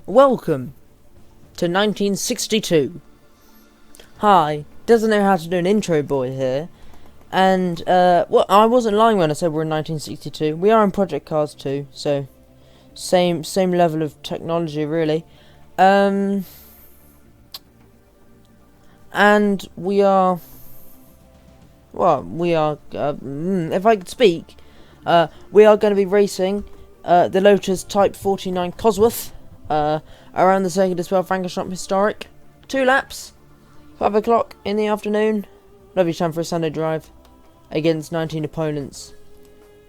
Welcome to 1962. Hi, doesn't know how to do an intro boy here. And, well, I wasn't lying when I said we're in 1962. We are in Project Cars 2, so same level of technology, really. And we are, if I could speak, we are going to be racing the Lotus Type 49 Cosworth around the circuit as well, Frankenstein Historic. 2 laps, 5 o'clock in the afternoon. Lovely time for a Sunday drive against 19 opponents,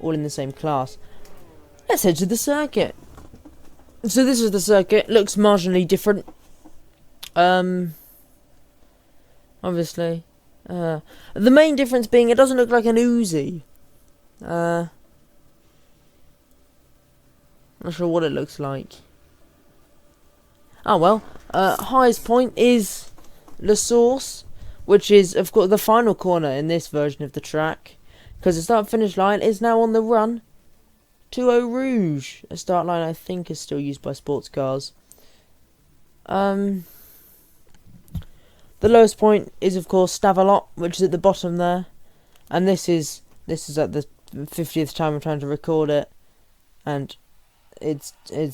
all in the same class. Let's head to the circuit. So this is the circuit. Looks marginally different. Obviously. The main difference being it doesn't look like an Uzi. Not sure what it looks like. Oh well. Highest point is La Source, which is, of course, the final corner in this version of the track, because the start-finish line is now on the run to Eau Rouge. A start line I think is still used by sports cars. The lowest point is, of course, Stavelot, which is at the bottom there, and this is at the 50th time I'm trying to record it, and it's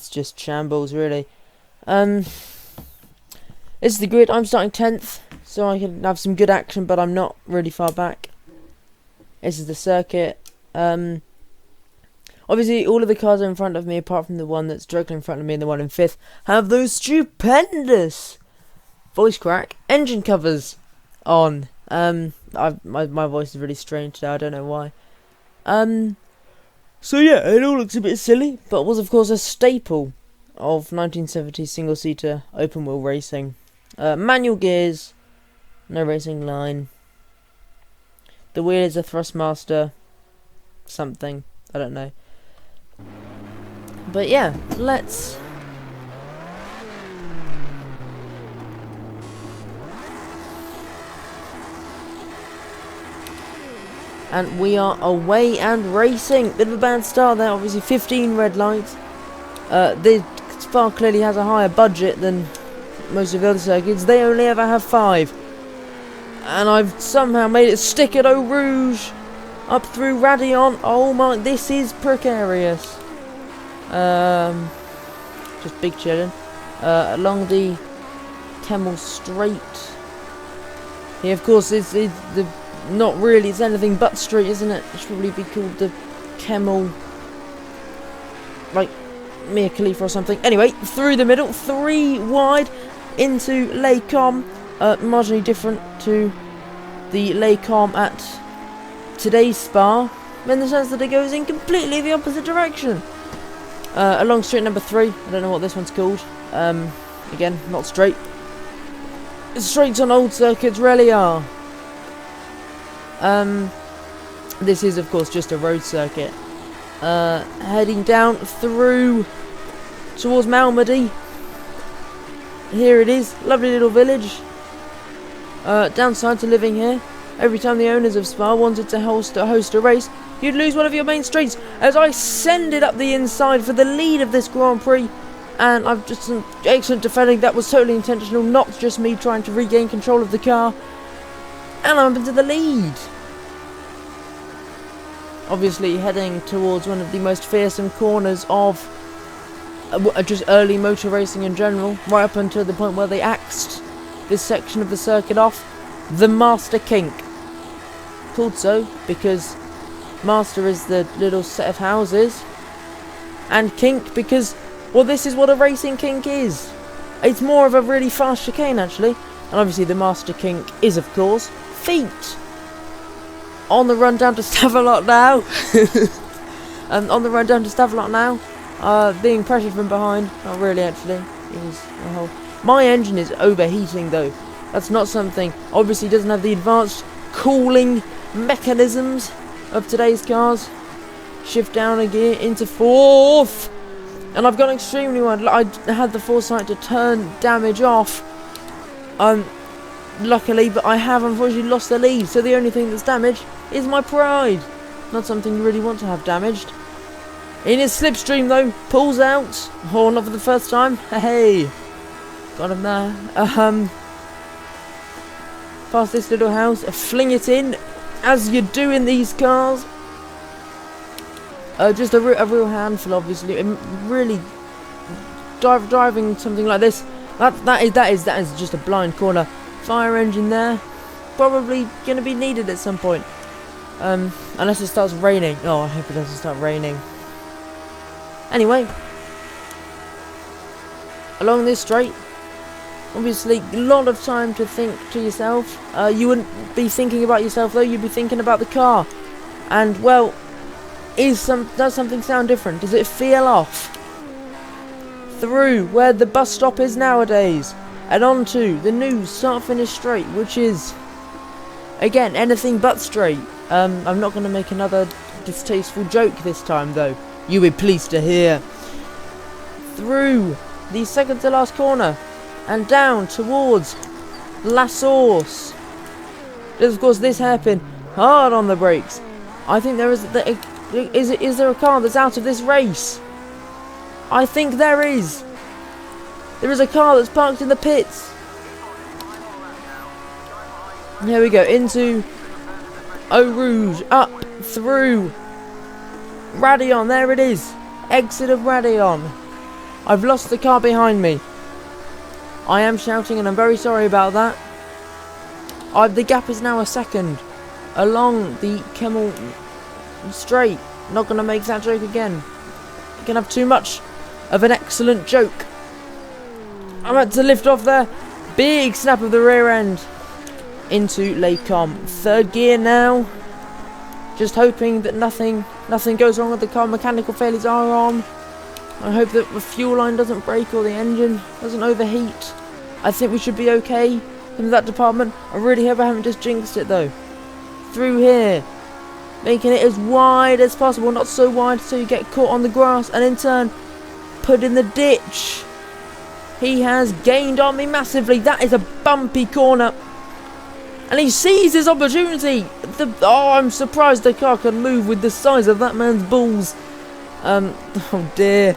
just shambles, really. It's the grid. I'm starting 10th, so I can have some good action, but I'm not really far back. This is the circuit. Obviously, all of the cars in front of me, apart from the one that's directly in front of me and the one in 5th, have those stupendous voice crack engine covers on. My voice is really strange today. I don't know why. So yeah, it all looks a bit silly, but was of course a staple of 1970s single-seater open-wheel racing. Manual gears, no racing line. The wheel is a Thrustmaster something, I don't know. But yeah, let's... And we are away and racing. Bit of a bad start there, obviously 15 red lights. This Spa clearly has a higher budget than most of the other circuits. They only ever have 5. And I've somehow made it stick at Eau Rouge. Up through Raidillon. Oh my, this is precarious. Just big chillin'. Along the Kemmel Straight. Here, of course, is the... Not really, it's anything but straight, isn't it? It should probably be called the Kemmel... Like, Mia Khalifa or something. Anyway, through the middle, 3 wide into Les Combes. Marginally different to the Les Combes at today's Spa, in the sense that it goes in completely the opposite direction. Along straight number 3, I don't know what this one's called. Again, not straight. Straights on old circuits rarely are. This is, of course, just a road circuit. Heading down through towards Malmedy. Here it is, lovely little village. Downside to living here: every time the owners of Spa wanted to host a race, you'd lose one of your main straights. As I send it up the inside for the lead of this Grand Prix, and I've just some excellent defending. That was totally intentional, not just me trying to regain control of the car. And I'm up into the lead. Obviously heading towards one of the most fearsome corners of just early motor racing in general, right up until the point where they axed this section of the circuit off. The Master Kink. Called so because Master is the little set of houses, and Kink because, well, this is what a racing kink is. It's more of a really fast chicane, actually. And obviously the Master Kink is, of course, feet. On the run down to Stavelot now. On the run down to Stavelot now. Being pressured from behind. Not really, actually. My engine is overheating, though. That's not something... Obviously doesn't have the advanced cooling mechanisms of today's cars. Shift down a gear into 4th. And I've gone extremely wide. I had the foresight to turn damage off. Luckily, but I have unfortunately lost the lead, so the only thing that's damaged is my pride. Not something you really want to have damaged. In his slipstream though, pulls out. Oh, not for the first time. Hey, got him there. Past this little house, fling it in, as you do in these cars. Just a real handful, obviously. Really, driving something like this, that is just a blind corner. Fire engine there, probably going to be needed at some point. Unless it starts raining. Oh, I hope it doesn't start raining. Anyway, along this straight, obviously a lot of time to think to yourself. You wouldn't be thinking about yourself though, you'd be thinking about the car. And well, does something sound different? Does it feel off? Through where the bus stop is nowadays, and onto the new start-finish straight, which is, again, anything but straight. I'm not going to make another distasteful joke this time though. You'll be pleased to hear. Through the second to last corner, and down towards La Source. Of course, this hairpin hard on the brakes. I think there is there a car that's out of this race? I think there is. There is a car that's parked in the pits. Here we go, into Eau Rouge, up through Raidillon, there it is. Exit of Raidillon. I've lost the car behind me. I am shouting and I'm very sorry about that. The gap is now a second along the Kemmel straight. Not going to make that joke again. You can have too much of an excellent joke. I'm about to lift off there. Big snap of the rear end into Les Combes. Third gear now. Just hoping that nothing goes wrong with the car. Mechanical failures are on. I hope that the fuel line doesn't break or the engine doesn't overheat. I think we should be okay in that department. I really hope I haven't just jinxed it though. Through here, making it as wide as possible, not so wide so you get caught on the grass and in turn put in the ditch. He has gained on me massively. That is a bumpy corner. And he sees his opportunity. I'm surprised the car can move with the size of that man's balls. Oh dear.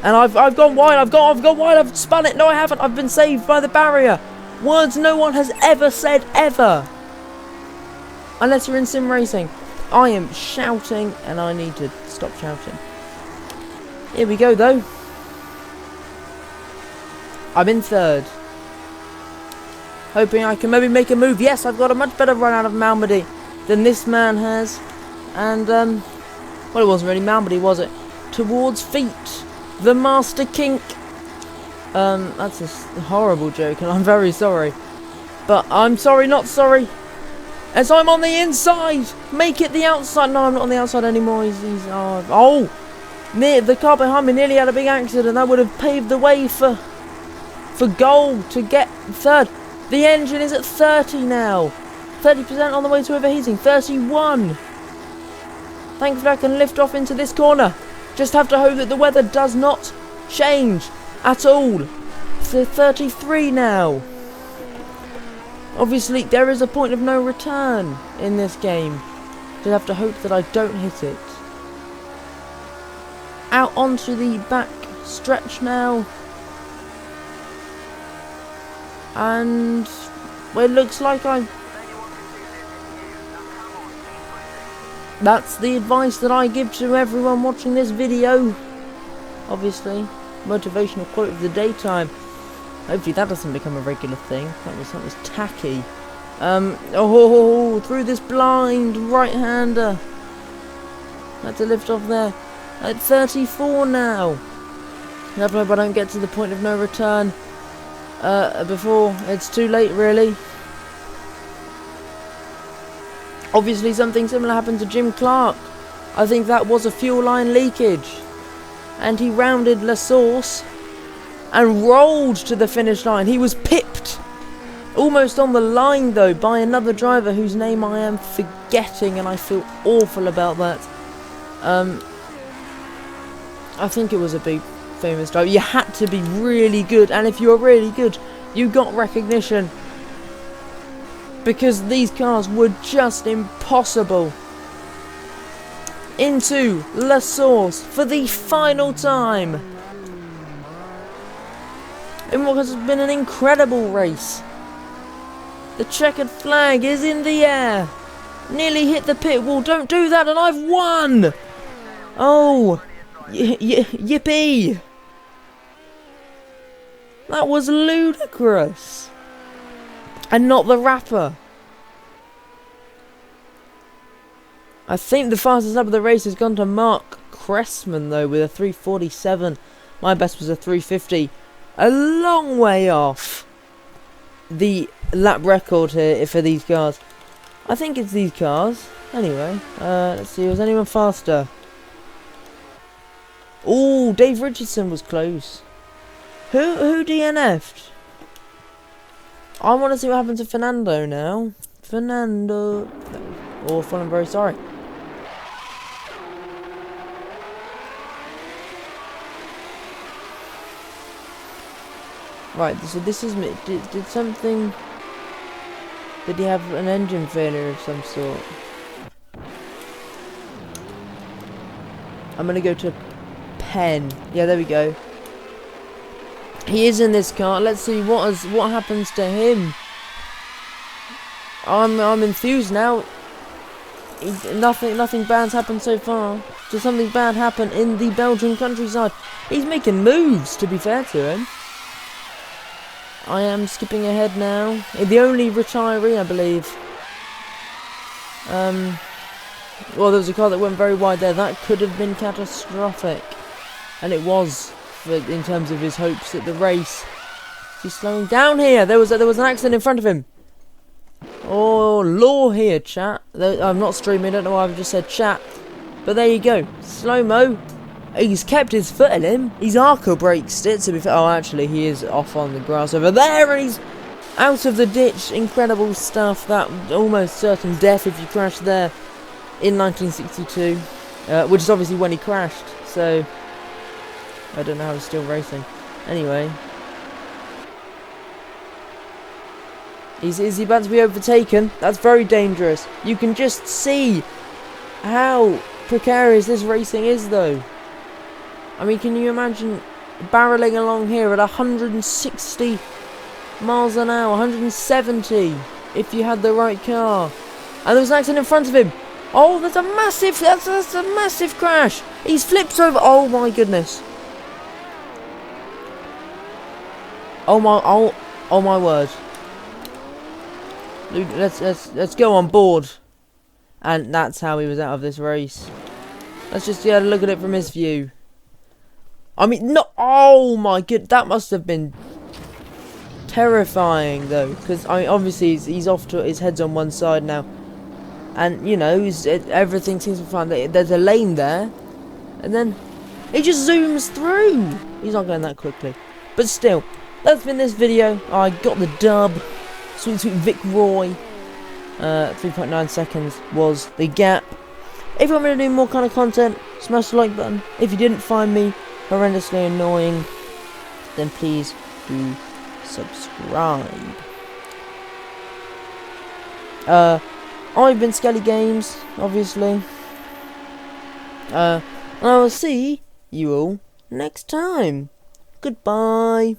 And I've gone wide. I've gone wide. I've spun it. No, I haven't. I've been saved by the barrier. Words no one has ever said ever. Unless you're in sim racing. I am shouting and I need to stop shouting. Here we go though. I'm in third. Hoping I can maybe make a move. Yes, I've got a much better run out of Malmedy than this man has. And, well, it wasn't really Malmedy, was it? Towards feet. The Master Kink. That's a horrible joke, and I'm very sorry. But I'm sorry, not sorry. As I'm on the inside. Make it the outside. No, I'm not on the outside anymore. The car behind me nearly had a big accident. That would have paved the way for goal to get third. The engine is at 30 now. 30% on the way to overheating. 31. Thankfully I can lift off into this corner. Just have to hope that the weather does not change at all. So 33 now. Obviously there is a point of no return in this game. Just have to hope that I don't hit it. Out onto the back stretch now. And well, it looks like that's the advice that I give to everyone watching this video. Obviously, motivational quote of the daytime. Hopefully that doesn't become a regular thing. That was tacky. Through this blind right-hander. Had to lift off there. At 34 now. I hope I don't get to the point of no return before it's too late, really. Obviously something similar happened to Jim Clark. I think that was a fuel line leakage. And he rounded La Source and rolled to the finish line. He was pipped almost on the line though by another driver whose name I am forgetting, and I feel awful about that. I think it was a big famous driver. You had to be really good, and if you were really good you got recognition, because these cars were just impossible. into La Source for the final time in what has been an incredible race. The checkered flag is in the air. Nearly hit the pit wall. Don't do that, and I've won! Oh, yippee! That was ludicrous. And not the rapper. I think the fastest lap of the race has gone to Mark Cressman, though, with a 3:47. My best was a 3:50. A long way off the lap record here for these cars. I think it's these cars. Anyway, let's see. Was anyone faster? Oh, Dave Richardson was close. Who DNF'd? I want to see what happened to Fernando now. Fernando. Awful, I'm very sorry. Right, so this is me. Did something... Did he have an engine failure of some sort? I'm gonna go to Penn. Yeah, there we go. He is in this car. Let's see what happens to him. I'm enthused now. Nothing bad's happened so far. Did something bad happen in the Belgian countryside? He's making moves, to be fair to him. I am skipping ahead now. The only retiree, I believe. Well, there was a car that went very wide there. That could have been catastrophic. And it was, in terms of his hopes at the race. He's slowing down here. There was an accident in front of him. Oh, law here, chat. I'm not streaming. I don't know why I've just said chat. But there you go. Slow-mo. He's kept his foot in him. He's arco braked it, to be fair. Oh, actually, he is off on the grass over there, and he's out of the ditch. Incredible stuff. That almost certain death if you crash there in 1962, which is obviously when he crashed. So I don't know how he's still racing. Anyway, is he about to be overtaken? That's very dangerous. You can just see how precarious this racing is, though. I mean, can you imagine barreling along here at 160 miles an hour, 170, if you had the right car? And there was an accident in front of him. Oh, that's a massive crash. He's flipped over. Oh my goodness. Oh my word. Let's go on board. And that's how he was out of this race. Let's just look at it from his view. I mean, no, oh my god, that must have been terrifying though, because I mean, obviously he's off to his head's on one side now, and you know everything seems to be fine. There's a lane there, and then he just zooms through. He's not going that quickly, but still, that's been this video. I got the dub. Sweet Vic Roy. 3.9 seconds was the gap. If you want me to do more kind of content, smash the like button. If you didn't find me horrendously annoying, then please do subscribe. I've been Skelly Games, obviously. I will see you all next time. Goodbye.